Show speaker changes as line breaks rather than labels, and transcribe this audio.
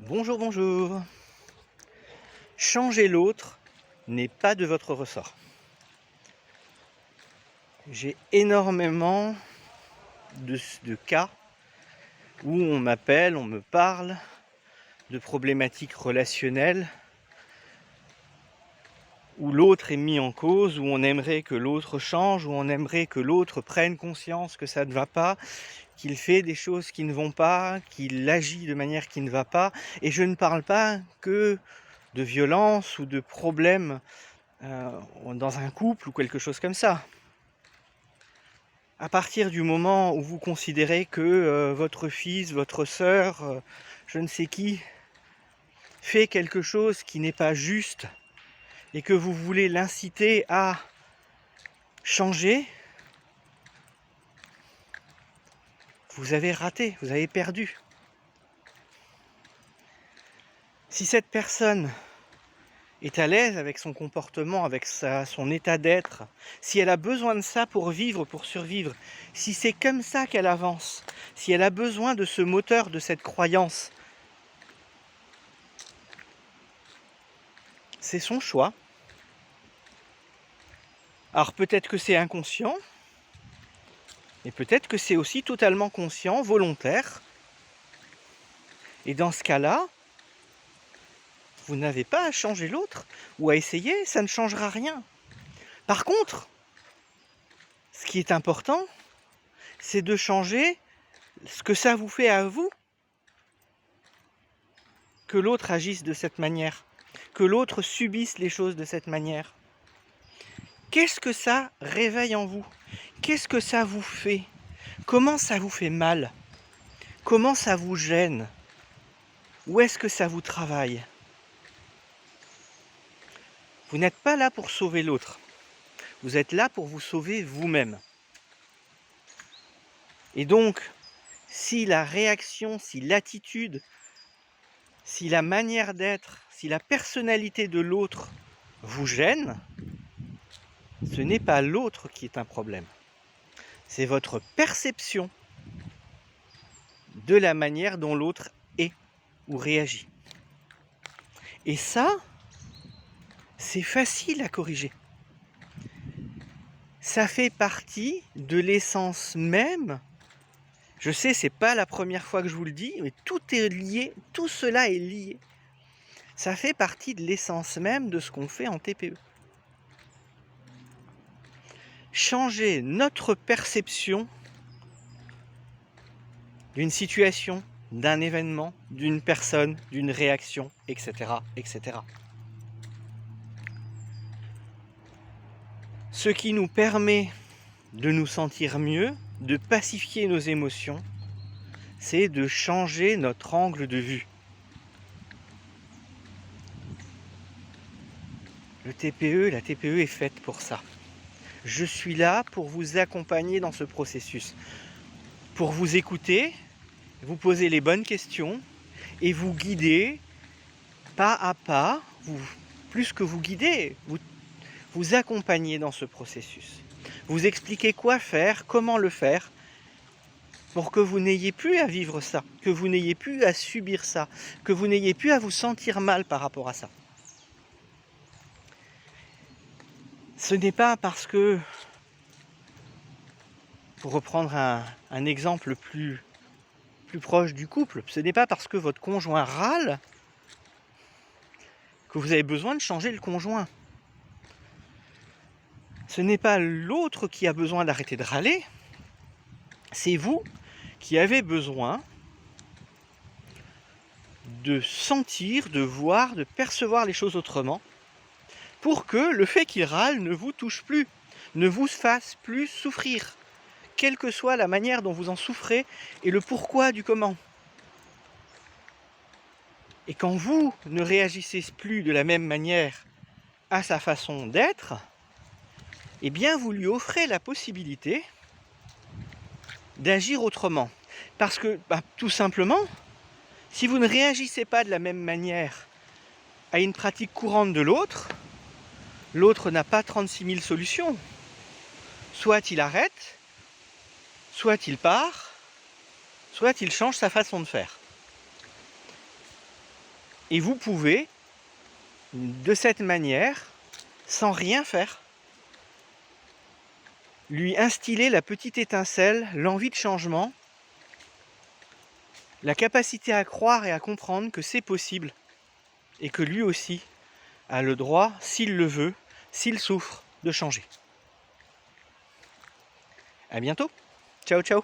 Bonjour, bonjour. Changer l'autre n'est pas de votre ressort. J'ai énormément de cas où on m'appelle, on me parle de problématiques relationnelles, où l'autre est mis en cause, où on aimerait que l'autre change, où on aimerait que l'autre prenne conscience que ça ne va pas, qu'il fait des choses qui ne vont pas, qu'il agit de manière qui ne va pas. Et je ne parle pas que de violence ou de problèmes dans un couple ou quelque chose comme ça. À partir du moment où vous considérez que votre fils, votre sœur, je ne sais qui, fait quelque chose qui n'est pas juste et que vous voulez l'inciter à changer, vous avez raté, vous avez perdu. Si cette personne est à l'aise avec son comportement, avec son état d'être, si elle a besoin de ça pour vivre, pour survivre, si c'est comme ça qu'elle avance, si elle a besoin de ce moteur, de cette croyance, c'est son choix. Alors peut-être que c'est inconscient, et peut-être que c'est aussi totalement conscient, volontaire. Et dans ce cas-là, vous n'avez pas à changer l'autre ou à essayer, ça ne changera rien. Par contre, ce qui est important, c'est de changer ce que ça vous fait à vous, que l'autre agisse de cette manière, que l'autre subisse les choses de cette manière. Qu'est-ce que ça réveille en vous? Qu'est-ce que ça vous fait? Comment ça vous fait mal? Comment ça vous gêne? Où est-ce que ça vous travaille? Vous n'êtes pas là pour sauver l'autre. Vous êtes là pour vous sauver vous-même. Et donc, si la réaction, si l'attitude, si la manière d'être, si la personnalité de l'autre vous gêne, ce n'est pas l'autre qui est un problème. C'est votre perception de la manière dont l'autre est ou réagit. Et ça, c'est facile à corriger. Ça fait partie de l'essence même. Je sais, c'est pas la première fois que je vous le dis, mais tout est lié, tout cela est lié. Ça fait partie de l'essence même de ce qu'on fait en TPE. Changer notre perception d'une situation, d'un événement, d'une personne, d'une réaction, etc., etc. Ce qui nous permet de nous sentir mieux, de pacifier nos émotions, c'est de changer notre angle de vue. Le TPE, la TPE est faite pour ça. Je suis là pour vous accompagner dans ce processus, pour vous écouter, vous poser les bonnes questions et vous guider pas à pas, plus que vous guider, vous accompagner dans ce processus. Vous expliquer quoi faire, comment le faire, pour que vous n'ayez plus à vivre ça, que vous n'ayez plus à subir ça, que vous n'ayez plus à vous sentir mal par rapport à ça. Ce n'est pas parce que, pour reprendre un exemple plus proche du couple, ce n'est pas parce que votre conjoint râle que vous avez besoin de changer le conjoint. Ce n'est pas l'autre qui a besoin d'arrêter de râler, c'est vous qui avez besoin de sentir, de voir, de percevoir les choses autrement, pour que le fait qu'il râle ne vous touche plus, ne vous fasse plus souffrir, quelle que soit la manière dont vous en souffrez et le pourquoi du comment. Et quand vous ne réagissez plus de la même manière à sa façon d'être, eh bien vous lui offrez la possibilité d'agir autrement. Parce que, tout simplement, si vous ne réagissez pas de la même manière à une pratique courante de l'autre, l'autre n'a pas 36 000 solutions. Soit il arrête, soit il part, soit il change sa façon de faire. Et vous pouvez, de cette manière, sans rien faire, lui instiller la petite étincelle, l'envie de changement, la capacité à croire et à comprendre que c'est possible et que lui aussi a le droit, s'il le veut, s'il souffre, de changer. À bientôt. Ciao, ciao.